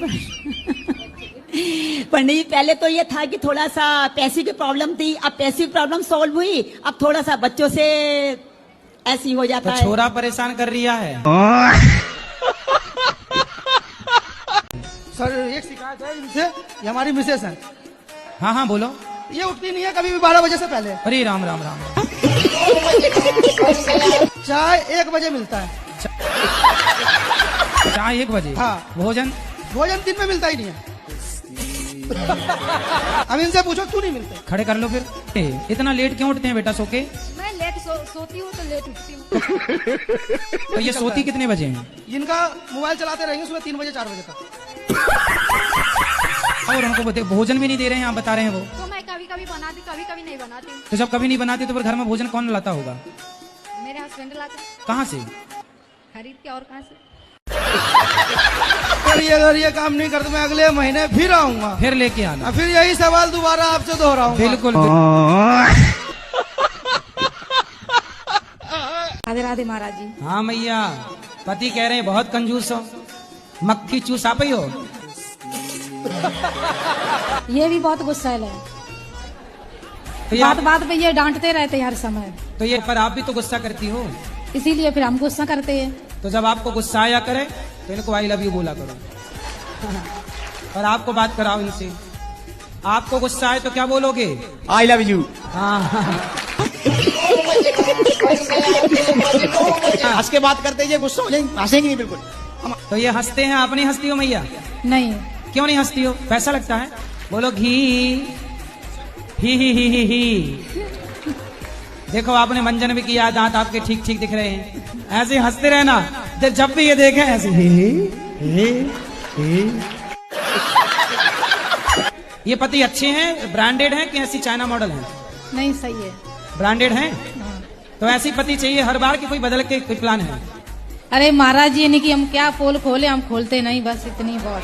पंडित जी, पहले तो ये था कि थोड़ा सा पैसे की प्रॉब्लम थी, अब पैसे की प्रॉब्लम सॉल्व हुई, अब थोड़ा सा बच्चों से ऐसी हो जाता है। छोरा परेशान कर रहा है। सर एक शिकायत है इनसे, ये हमारी मिसेस है। हाँ हाँ बोलो। ये उठती नहीं है कभी भी 12 बजे से पहले। अरे राम राम राम। चाय 1 बजे मिलता है। चाय 1 बजे? हाँ। भोजन? भोजन दिन में मिलता ही नहीं है। अब इनसे पूछो क्यों नहीं मिलते। खड़े कर लो फिर। इतना लेट क्यों उठते हैं बेटा सो के? मैं लेट सोती हूँ तो लेट उठती हूँ। तो ये सोती कितने बजे हैं? इनका मोबाइल चलाते रहेंगे सुबह 3 बजे 4 बजे तक। और उनको भोजन भी नहीं दे रहे हैं, आप बता रहे हैं वो। तो मैं कभी कभी बनाती, कभी कभी नहीं बनाती हूँ। तो जब कभी नहीं बनाती तो फिर घर में भोजन कौन लाता होगा? मेरे हस्बैंड लाते। कहाँ से? खरीद के। और कहाँ से? अगर ये काम नहीं करते मैं अगले महीने फिर आऊंगा। फिर लेके आना। फिर यही सवाल दोबारा आपसे दोहराऊंगा। बिल्कुल। राधे राधे महाराज जी। हाँ मैया, पति कह रहे हैं बहुत कंजूस हो, मक्खी चूस आप ही हो। ये भी बहुत गुस्सैल है, तो बात बात पे ये डांटते रहते हर समय। तो ये पर आप भी तो गुस्सा करती हो, इसीलिए फिर हम गुस्सा करते हैं। तो जब आपको गुस्सा आया करे तो इनको आई लव यू बोला करो। और आपको बात कराओ इनसे, आपको गुस्सा आए तो क्या बोलोगे? I love you. हाँ। हंस के बात करते ये गुस्सा हो जाएंगे, हंसेंगे नहीं बिल्कुल। तो ये हंसते हैं, आप नहीं हंसती हो मैया? नहीं। क्यों नहीं हंसती हो? पैसा लगता है? बोलो घी ही। देखो आपने मंजन भी किया, दांत आपके ठीक ठीक दिख रहे हैं। ऐसे हंसते रहना, जब भी ये देखें ऐसे ही। ये पति अच्छे हैं, ब्रांडेड हैं कि ऐसी चाइना मॉडल हैं? नहीं सही है। ब्रांडेड हैं? तो ऐसी पति चाहिए हर बार की कोई बदल के कोई प्लान है? अरे महाराज जी, नहीं कि हम क्या पोल खोले, हम खोलते नहीं, बस इतनी बहुत।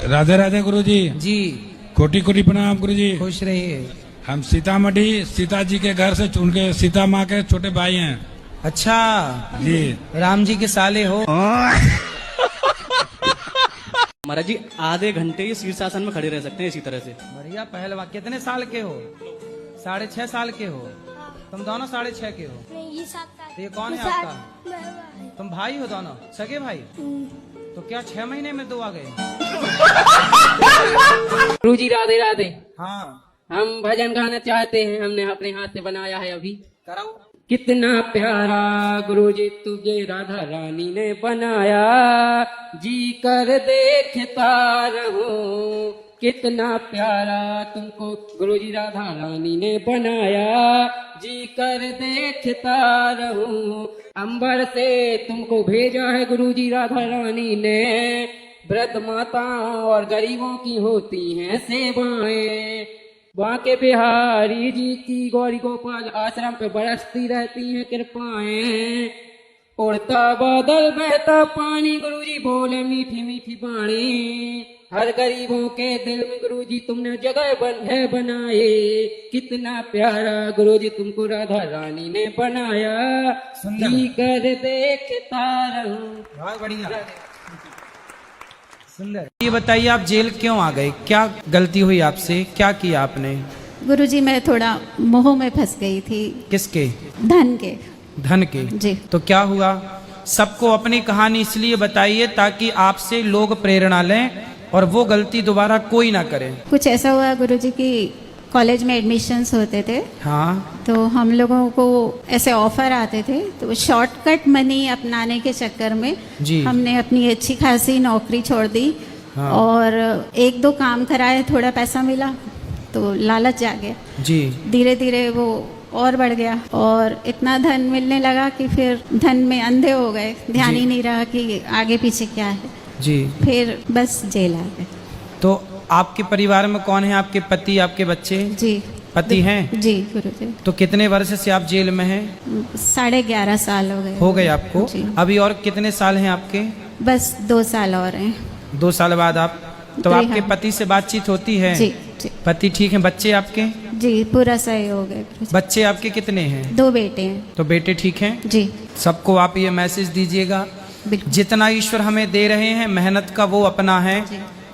राधे राधे गुरुजी। जी कोटि कोटि प्रणाम गुरुजी। खुश रहिए। हम सीतामढ़ी सीता जी के घर से उनके सीता माँ के छोटे भाई हैं। अच्छा जी, राम जी के साले हो। महाराज जी आधे घंटे ये शीर्षासन में खड़े रह सकते हैं इसी तरह से। बढ़िया पहलवान। कितने साल के हो? 6.5 साल के हो? तुम दोनों 6.5 के हो? नहीं, ये 7 साल। तो ये कौन है आपका? तुम भाई हो दोनों, सगे भाई? तो क्या 6 महीने में 2 आ गए? गुरुजी राधे राधे। हाँ, हम भजन गाना चाहते हैं, हमने अपने हाथ से बनाया है अभी। कराओ। कितना प्यारा गुरुजी तुझे राधा रानी ने बनाया, जी कर देखता रहूं। कितना प्यारा तुमको गुरुजी राधा रानी ने बनाया, जी कर देखता रहूं। अंबर से तुमको भेजा है गुरुजी राधा रानी ने, वृद्ध माताओं और गरीबों की होती हैं सेवाएं। बांके बिहारी जी की गौरी गोपाल आश्रम पे बरसती रहती हैं कृपाएं। उड़ता बादल बहता पानी गुरुजी बोले मीठी मीठी बाणी। हर गरीबों के दिल में गुरुजी तुमने जगह बनाए। कितना प्यारा गुरुजी तुमको राधा रानी ने बनाया, जी कर देखता रहूं। बहुत बढ़िया, सुंदर। ये बताइए आप जेल क्यों आ गए? क्या गलती हुई आपसे? क्या किया आपने? गुरुजी मैं थोड़ा मोह में फंस गई थी। किसके? धन के। धन के? जी। तो क्या हुआ? सबको अपनी कहानी इसलिए बताइए ताकि आपसे लोग प्रेरणा लें और वो गलती दोबारा कोई ना करे। कुछ ऐसा हुआ गुरुजी की कॉलेज में एडमिशन्स होते थे। हाँ। तो हम लोगों को ऐसे ऑफर आते थे, तो शॉर्टकट मनी अपनाने के चक्कर में जी। हमने अपनी अच्छी खासी नौकरी छोड़ दी। हाँ। और 1-2 काम कराए, थोड़ा पैसा मिला तो लालच आ गया जी। धीरे धीरे वो और बढ़ गया और इतना धन मिलने लगा कि फिर धन में अंधे हो गए, ध्यान जी। ही नहीं रहा कि आगे पीछे क्या है। जी। फिर बस जेल आ गए। तो आपके परिवार में कौन है? आपके पति, आपके बच्चे? जी। पति हैं? जी गुरुजी। तो कितने वर्ष से आप जेल में हैं? 11.5 साल हो गए। हो गए आपको? जी। अभी और कितने साल हैं आपके? बस 2 साल और हैं। 2 साल बाद आप तो जी, आपके हाँ। पति से बातचीत होती है? जी जी पति ठीक है? बच्चे आपके? जी पूरा सहयोग है गुरुजी। बच्चे आपके कितने हैं? 2 बेटे हैं। तो बेटे ठीक हैं? जी। सबको आप ये मैसेज दीजिएगा, जितना ईश्वर हमें दे रहे हैं मेहनत का वो अपना है।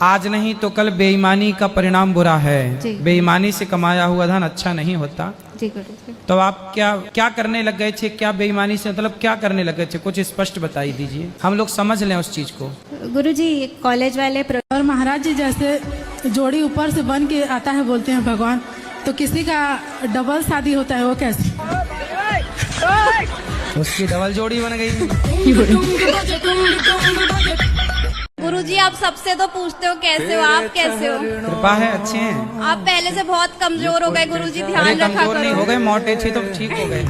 आज नहीं तो कल बेईमानी का परिणाम बुरा है। बेईमानी से कमाया हुआ धन अच्छा नहीं होता। जी गुरुजी। तो आप क्या करने लग गए थे? क्या बेईमानी से मतलब क्या करने लग गए थे? कुछ स्पष्ट बताई दीजिए, हम लोग समझ लें उस चीज को। गुरुजी कॉलेज वाले और महाराज जी जैसे जोड़ी ऊपर से बन के आता है बोलते हैं भगवान, तो किसी का डबल शादी होता है वो कैसे? उसकी डबल जोड़ी बन गई। गुरुजी आप सबसे तो पूछते हो कैसे हो, आप कैसे हो? कृपा है, अच्छे हैं। आप पहले से बहुत कमजोर हो गए गुरुजी, ध्यान अरे रखा कमजोर नहीं हो करो। गए, मोटे थे तो ठीक हो गए।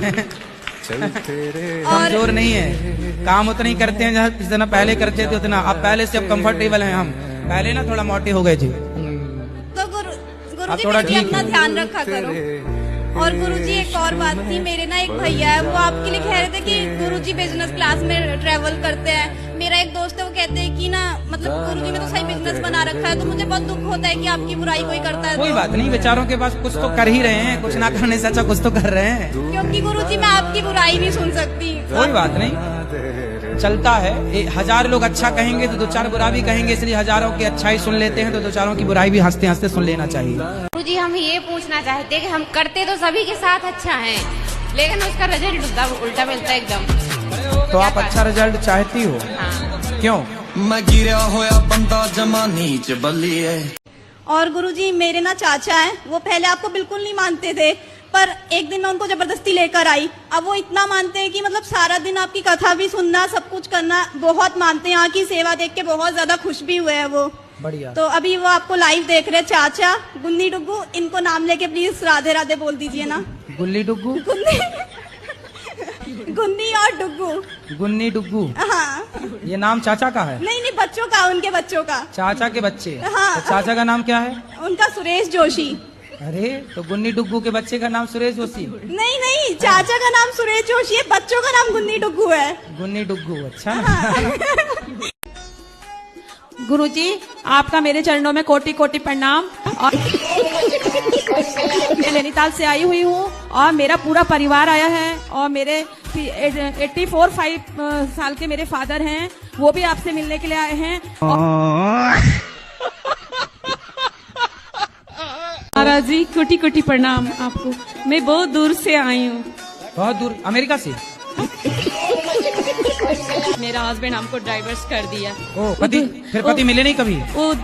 कमजोर नहीं है, काम उतना ही करते हैं जितना पहले करते थे उतना। अब पहले से अब कंफर्टेबल हैं हम, पहले ना थोड़ा मोटे हो गए थे। तो गुरुजी थोड़ा फिर भी ठीक अपना है। ध्यान रखा करो। और गुरुजी एक और बात थी, मेरे ना एक भैया है, वो आपके लिए कह रहे थे कि गुरुजी बिजनेस क्लास में ट्रेवल करते हैं। मेरा एक दोस्त है, वो कहते हैं कि ना मतलब गुरुजी ने तो सही बिजनेस बना रखा है, तो मुझे बहुत दुख होता है कि आपकी बुराई कोई करता है। कोई तो। बात नहीं, बेचारों के पास कुछ तो कर ही रहे हैं, कुछ ना करने से अच्छा कुछ तो कर रहे हैं। क्योंकि गुरुजी मैं आपकी बुराई नहीं सुन सकती। कोई बात नहीं, चलता है। 1000 लोग अच्छा कहेंगे तो 2-4 बुरा भी कहेंगे, इसलिए हजारों की अच्छाई सुन लेते हैं तो 2-4 की बुराई भी हंसते हंसते सुन लेना चाहिए। गुरुजी हम ये पूछना चाहते हैं कि हम करते तो सभी के साथ अच्छा है, लेकिन उसका रिजल्ट उल्टा मिलता है एकदम। तो आप अच्छा रिजल्ट चाहती हो? क्यों? मैं गिरा होया बंदा जमा नीच बल्ली है। और गुरुजी मेरे ना चाचा हैं, वो पहले आपको बिल्कुल नहीं मानते थे, पर एक दिन मैं उनको जबरदस्ती लेकर आई। अब वो इतना मानते हैं कि मतलब सारा दिन आपकी कथा भी सुनना, सब कुछ करना, बहुत मानते हैं। यहाँ की सेवा देख के बहुत ज्यादा खुश भी हुए हैं वो। बढ़िया। तो अभी वो आपको लाइव देख रहे हैं, चाचा गुन्नी डुग्गू, इनको नाम लेके प्लीज राधे राधे बोल दीजिए ना। गुल्ली डुग्गू? गुन्नी और डुग्गू। गुन्नी डुग्गू, हाँ। ये नाम चाचा का है? नहीं नहीं, बच्चों का, उनके बच्चों का। चाचा के बच्चे? हाँ। तो चाचा का नाम क्या है? उनका सुरेश जोशी। अरे तो गुन्नी डुग्गू के बच्चे का नाम सुरेश जोशी? नहीं नहीं, चाचा का नाम सुरेश जोशी है, बच्चों का नाम गुन्नी डुग्गू है। गुन्नी डुग्गू, अच्छा। गुरुजी, आपका मेरे चरणों में कोटि कोटि प्रणाम। और मैं नैनीताल से आई हुई हूँ और मेरा पूरा परिवार आया है और मेरे 84 साल के मेरे फादर हैं, वो भी आपसे मिलने के लिए आए हैं। महाराज जी, कोटि कोटि प्रणाम आपको। मैं बहुत दूर से आई हूँ। बहुत दूर? अमेरिका से? मेरा हस्बैंड हमको डाइवर्स कर दिया। ओ, पति? फिर पति मिले नहीं कभी? वो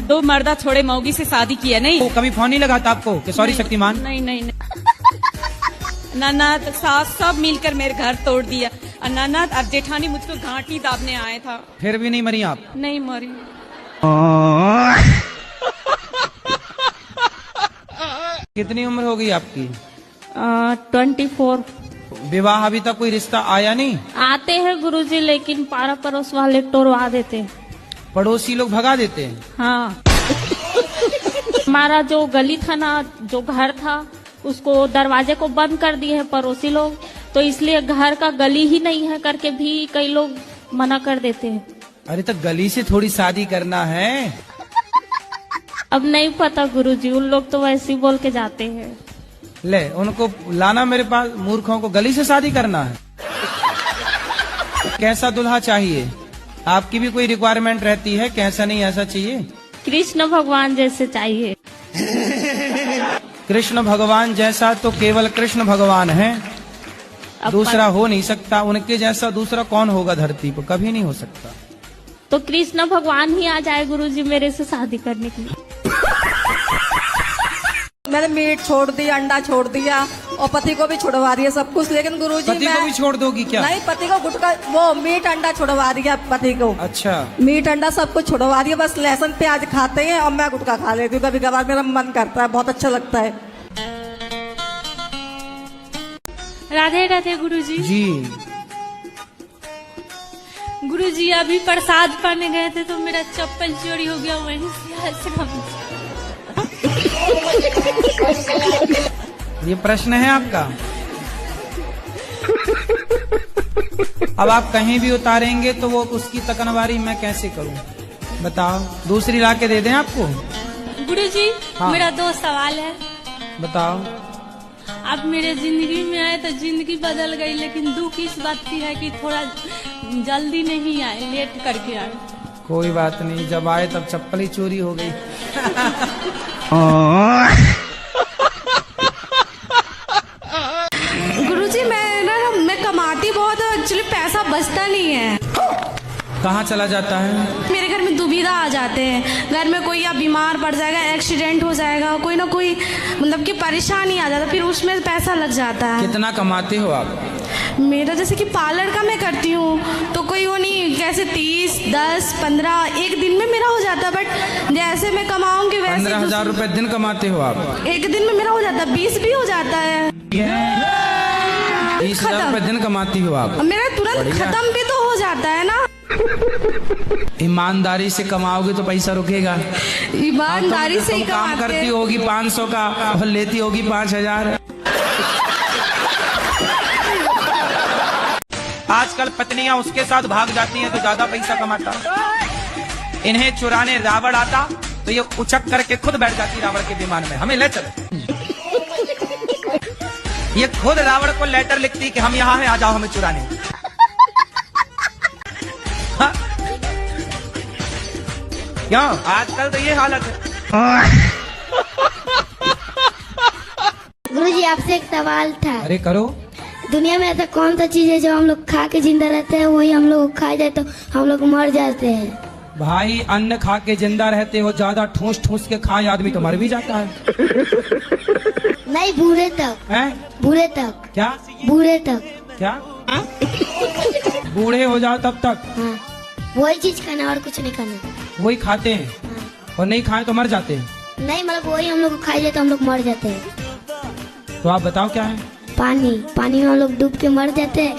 दो मर्दा छोड़े मौगी से शादी किया। नहीं, वो कभी फोन नहीं लगाता आपको कि सॉरी शक्तिमान? नहीं नहीं, ननद सास सब मिलकर मेरे घर तोड़ दिया। और ननद और जेठानी मुझको घाटी दाबने आए था। फिर भी नहीं मरी आप? नहीं मरी। कितनी उम्र हो गई आपकी? 24। विवाह अभी तक कोई रिश्ता आया नहीं? आते हैं गुरुजी, लेकिन पारा पड़ोस वाले तोड़वा देते हैं। पड़ोसी लोग भगा देते हैं? हाँ। हमारा जो गली था ना, जो घर था, उसको दरवाजे को बंद कर दिए हैं पड़ोसी लोग, तो इसलिए घर का गली ही नहीं है करके भी कई लोग मना कर देते हैं। अरे तो गली से थोड़ी शादी करना है। अब नहीं पता गुरुजी, उन लोग तो वैसे ही बोल के जाते हैं। ले, उनको लाना मेरे पास। मूर्खों को गली से शादी करना है? कैसा दुल्हा चाहिए? आपकी भी कोई रिक्वायरमेंट रहती है? कैसा नहीं ऐसा चाहिए? कृष्ण भगवान जैसे चाहिए। कृष्ण भगवान जैसा तो केवल कृष्ण भगवान है, दूसरा हो नहीं सकता। उनके जैसा दूसरा कौन होगा धरती पर? कभी नहीं हो सकता। तो कृष्ण भगवान ही आ जाए गुरुजी मेरे से शादी करने के लिए। मैंने मीट छोड़ दिया, अंडा छोड़ दिया और पति को भी छुड़वा दिया सब कुछ, लेकिन गुरुजी पति को भी छोड़ दोगी क्या? नहीं, पति को गुटखा, वो मीट अंडा छुड़वा दिया पति को। अच्छा। मीट अंडा सब कुछ छुड़वा दिया, बस लहसुन प्याज खाते हैं और मैं गुटखा खा लेती हूँ कभी कभार। मेरा मन करता है, बहुत अच्छा लगता है। राधे राधे गुरुजी। जी। गुरुजी, अभी प्रसाद पाने गए थे तो मेरा चप्पल चोरी हो गया, वहीं से आश्रम। ये प्रश्न है आपका? अब आप कहीं भी उतारेंगे तो वो उसकी तकनवारी मैं कैसे करूं? बताओ, दूसरी ला के दे दें आपको? गुरुजी, हाँ। मेरा 2 सवाल है। बताओ। आप मेरे जिंदगी में आए तो जिंदगी बदल गई, लेकिन दुख इस बात की है कि थोड़ा जल्दी नहीं आए, लेट करके आए। कोई बात नहीं, जब आए तब चप्पल ही चोरी हो गई। गुरुजी, मैं कमाती बहुत हूँ, एक्चुअली पैसा बचता नहीं है। कहाँ चला जाता है? मेरे घर में दुविधा आ जाते हैं। घर में कोई या बीमार पड़ जाएगा, एक्सीडेंट हो जाएगा, कोई ना कोई मतलब कि परेशानी आ जाता है, फिर उसमें पैसा लग जाता है। कितना कमाते हो आप? मेरा जैसे कि पार्लर का मैं करती हूँ तो कोई वो नहीं, कैसे 30, 10, 15 एक दिन में मेरा हो जाता है, बट जैसे मैं कमाऊंगी वैसे 15,000 रुपए दिन कमाते हो आप? एक दिन में मेरा हो जाता है, 20 भी हो जाता है। 30,000 रुपए दिन कमाती हो आप? मेरा तुरंत खत्म भी तो हो जाता है ना। ईमानदारी से कमाओगे तो पैसा रुकेगा। ईमानदारी से ही काम करती होगी 500 का और लेती होगी 5,000। आजकल पत्नियां उसके साथ भाग जाती हैं तो ज्यादा पैसा कमाता। इन्हें चुराने रावण आता तो ये उचक करके खुद बैठ जाती रावण के विमान में, हमें ले चलो। ये खुद रावण को लेटर लिखती कि हम यहाँ हैं, आ जाओ हमें चुराने। हाँ? क्यों? आजकल तो ये हालत है। गुरुजी, आपसे एक सवाल था। अरे करो। दुनिया में ऐसा कौन सा चीज है जो हम लोग खा के जिंदा रहते हैं, वही हम लोग खा जाए तो हम लोग मर जाते हैं? भाई, अन्न खा के जिंदा रहते हो, ज्यादा ठूस ठूस के खाए आदमी तो मर भी जाता है। नहीं, बूढ़े तक है? बूढ़े तक। क्या? बूढ़े तक। क्या? बूढ़े हो जाओ तब तक? हाँ, वही चीज खाना और कुछ नहीं खाना। वही खाते हैं? हाँ। और नहीं खाए तो मर जाते हैं? नहीं, मतलब वही हम लोग को खाई जाए तो हम लोग मर जाते हैं। तो आप बताओ क्या है? पानी में हम लोग डूब के मर जाते हैं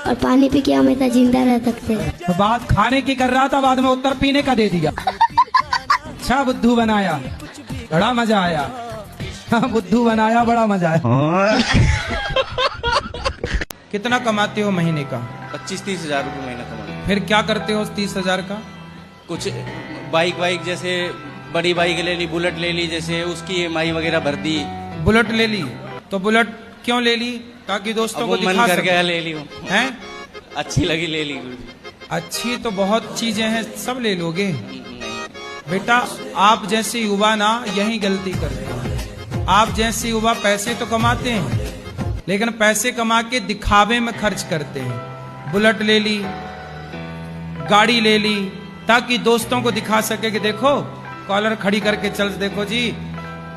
और पानी पी के हमेशा जिंदा रह सकते हैं। तो बात खाने की कर रहा था, बाद में उत्तर पीने का दे दिया। अच्छा बुद्धू बनाया, बड़ा मजा आया। हाँ, बुद्धू बनाया, बड़ा मजा आया। कितना कमाते हो महीने का? 25-30 हजार रुपये महीना कमाते। फिर क्या करते हो उस 30,000 का? कुछ बाइक जैसे बड़ी बाइक ले ली, बुलेट ले ली, जैसे उसकी EMI वगैरह भर दी। बुलेट ले ली, तो बुलेट क्यों ले ली? ताकि दोस्तों को दिखा कर गया, ले ली वो। हैं? अच्छी लगी, ले ली गुरुजी। अच्छी तो बहुत चीजें हैं, सब ले लोगे? बेटा आप जैसे युवा ना यही गलती करते हैं। आप जैसे युवा पैसे तो कमाते हैं, लेकिन पैसे कमा के दिखावे में खर्च करते हैं। बुलेट ले ली, गाड़ी ले ली, ताकि दोस्तों को दिखा सके कि देखो कॉलर खड़ी करके चल। देखो जी,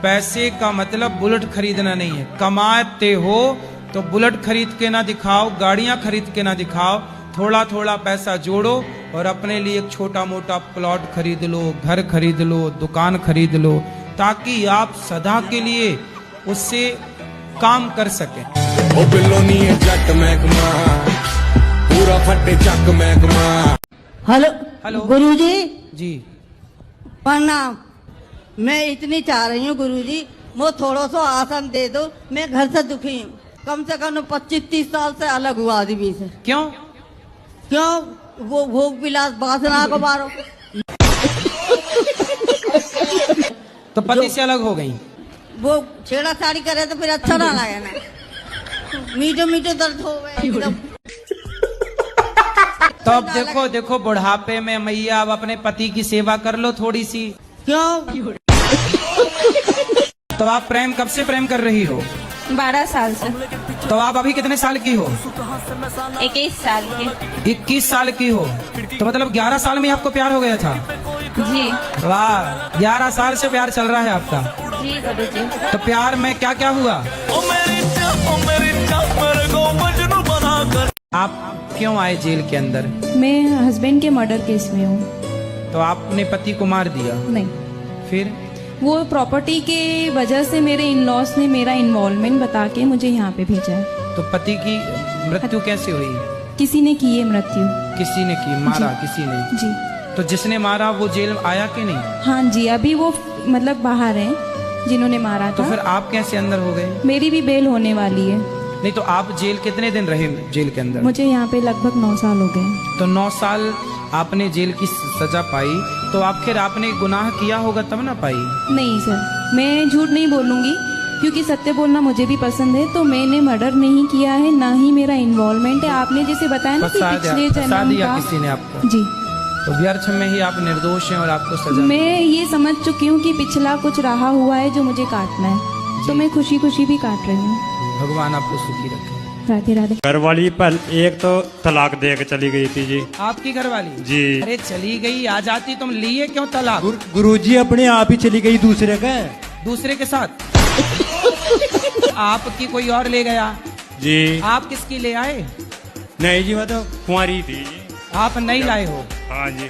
पैसे का मतलब बुलेट खरीदना नहीं है। कमाते हो तो बुलेट खरीद के ना दिखाओ, गाड़ियां खरीद के ना दिखाओ। थोड़ा थोड़ा पैसा जोड़ो और अपने लिए एक छोटा मोटा प्लॉट खरीद लो, घर खरीद लो, दुकान खरीद लो, ताकि आप सदा के लिए उससे काम कर सके। ओ बिल्लोनी है जट महकमा, पूरा फटे चक महकमा। हेलो गुरुजी जी, प्रणाम। मैं इतनी चाह रही हूँ गुरुजी, मुझे थोड़ा सा आसन दे दो। मैं घर से दुखी हूँ, कम से कम 25-30 साल से अलग हुआ आदमी से। क्यों? वो भोग विलास वासना को मारो। तो पति से अलग हो गई? वो छेड़ाछाड़ी करे तो फिर अच्छा ना लगे ना। मीठो मीठो दर्द हो गए एकदम। तो अब देखो बुढ़ापे में मैया अब अपने पति की सेवा कर लो थोड़ी सी। क्यों? तो आप प्रेम कब से प्रेम कर रही हो? 12 साल से। तो आप अभी कितने साल की हो? 21 साल की। 21 साल की हो, तो मतलब 11 साल में आपको प्यार हो गया था? जी। वाह, 11 साल से प्यार चल रहा है आपका? जी गुरुजी। तो प्यार में क्या क्या हुआ? आप क्यों आए जेल के अंदर? मैं हस्बैंड के मर्डर केस में हूँ। तो आपने पति को मार दिया? नहीं। फिर? वो प्रॉपर्टी के वजह से मेरे इन लॉस ने मेरा इन्वॉल्वमेंट बता के मुझे यहाँ पे भेजा है। तो पति की मृत्यु कैसे हुई? किसी ने की है मृत्यु। किसी ने की? मारा किसी ने? जी। तो जिसने मारा वो जेल आया कि नहीं? हाँ जी, अभी वो मतलब बाहर हैं जिन्होंने मारा था। तो फिर आप कैसे अंदर हो गए? मेरी भी बेल होने वाली है। नहीं तो आप जेल कितने दिन रहे जेल के अंदर? मुझे यहाँ पे लगभग 9 साल हो गए। तो 9 साल आपने जेल की सजा पाई, तो आखिर आपने गुनाह किया होगा तब ना पाई? नहीं सर, मैं झूठ नहीं बोलूंगी क्योंकि सत्य बोलना मुझे भी पसंद है। तो मैंने मर्डर नहीं किया है, ना ही मेरा इन्वॉल्वमेंट है। आपने जैसे बताया ना कि पिछले जन्म का किसी ने आपको? जी। तो व्यर्थ में ही आप निर्दोष हैं और आपको सजा। मैं ये समझ चुकी हूँ कि पिछला कुछ रहा हुआ है जो मुझे काटना है, तो मैं खुशी खुशी भी काट रही हूँ। भगवान आपको सुखी रखे। राधे राधे। घरवाली पर एक तो तलाक दे के चली गई थी जी। आपकी घरवाली? जी। अरे चली गई, आ जाती, तुम लिए क्यों तलाक? गुरुजी अपने आप ही चली गई दूसरे के साथ। आपकी कोई और ले गया? जी। आप किसकी ले आए? नहीं जी, मैं तो कुंवारी थी। आप नहीं लाए हो? हाँ जी।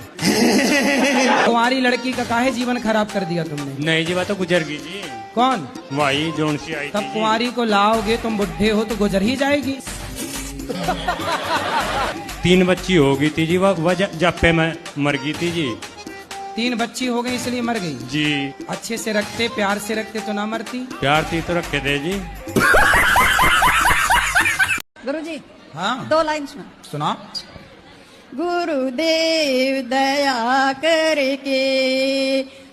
कुंवारी लड़की का काहे जीवन खराब कर दिया तुमने? नहीं जी, मैं तो गुजर गई जी। कौन? वही जोन सी आई। तब कुंवारी को लाओगे, तुम बुढ़े हो तो गुजर ही जाएगी। 3 बच्ची हो गई थी जी, वह जप्पे में मर गई थी जी। 3 बच्ची हो गई इसलिए मर गई जी। अच्छे से रखते, प्यार से रखते तो ना मरती? प्यार थी तो रखे थे जी। गुरुजी। हाँ, 2 लाइन्स में सुना। गुरुदेव दया करके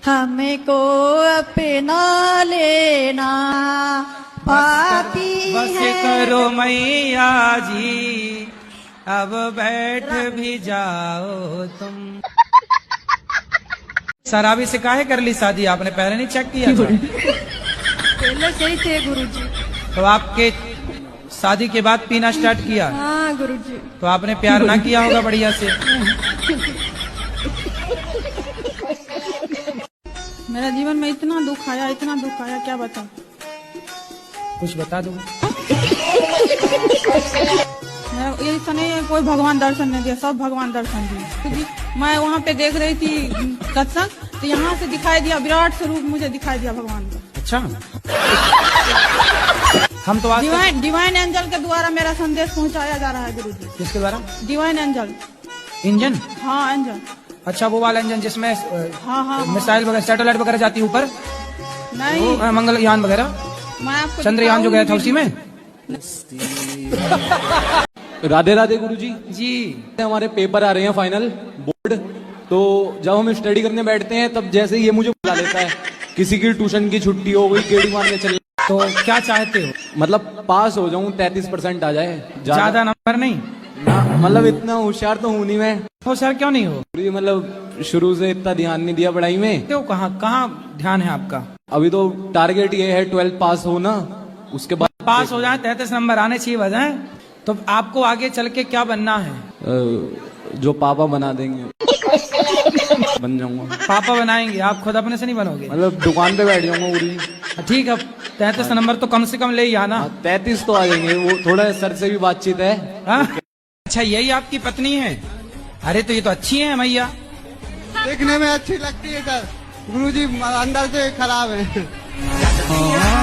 हमको अपना लेना, पापी बस करो मैया जी, अब बैठ भी जाओ तुम। शराबी से काहे कर ली शादी आपने? पहले नहीं चेक किया था? पहले सही थे गुरुजी। तो आपके शादी के बाद पीना स्टार्ट किया? हाँ गुरुजी। तो आपने प्यार ना किया होगा बढ़िया से? मेरा जीवन में इतना दुख आया, क्या बताऊं? कुछ बता दो। ऐसा नहीं है कोई भगवान दर्शन नहीं दिया, सब भगवान दर्शन दिए। क्योंकि मैं वहाँ पे देख रही थी सत्संग, तो यहाँ से दिखाई दिया, विराट स्वरूप मुझे दिखाई दिया भगवान का। अच्छा। हम तो आज तक- डिवाइन एंजल के द्वारा मेरा संदेश पहुंचाया जा रहा है गुरुजी। किसके द्वारा? Divine angel. इंजन? हाँ एंजल। अच्छा, वो वाला इंजन जिसमें हाँ। मिसाइल वगैरह, सैटेलाइट वगैरह जाती है ऊपर, नहीं, मंगलयान वगैरह, मैं आपको चंद्रयान जो गया था उसी में। राधे राधे गुरुजी। जी, हमारे पेपर आ रहे हैं फाइनल बोर्ड, तो जब हम स्टडी करने बैठते हैं तब जैसे ये मुझे बुला लेता है, किसी की ट्यूशन की छुट्टी हो गई, केड़ी मारने चल, तो क्या चाहते हो? मतलब पास हो जाऊं, 33% आ जाए, ज्यादा नंबर नहीं। मतलब इतना होशियार तो हूं नहीं मैं। होशियार क्यों नहीं हो? मतलब शुरू से इतना ध्यान नहीं दिया पढ़ाई में। तो कहाँ ध्यान है आपका? अभी तो टारगेट ये है 12 पास होना, उसके बाद पास हो जाए, 33 नंबर आने चाहिए बजाय। तो आपको आगे चल के क्या बनना है? जो पापा बना देंगे बन जाऊंगा। पापा बनाएंगे, आप खुद अपने से नहीं बनोगे? मतलब दुकान पे बैठ जाऊंगा गुरुजी। ठीक है, 33 नंबर तो कम से कम ले ही आना। 33 तो आ जाएंगे, वो थोड़ा सर से भी बातचीत है। अच्छा, यही आपकी पत्नी है? अरे तो ये तो अच्छी है मैया। देखने में अच्छी लगती है सर, गुरुजी अंदर से खराब है।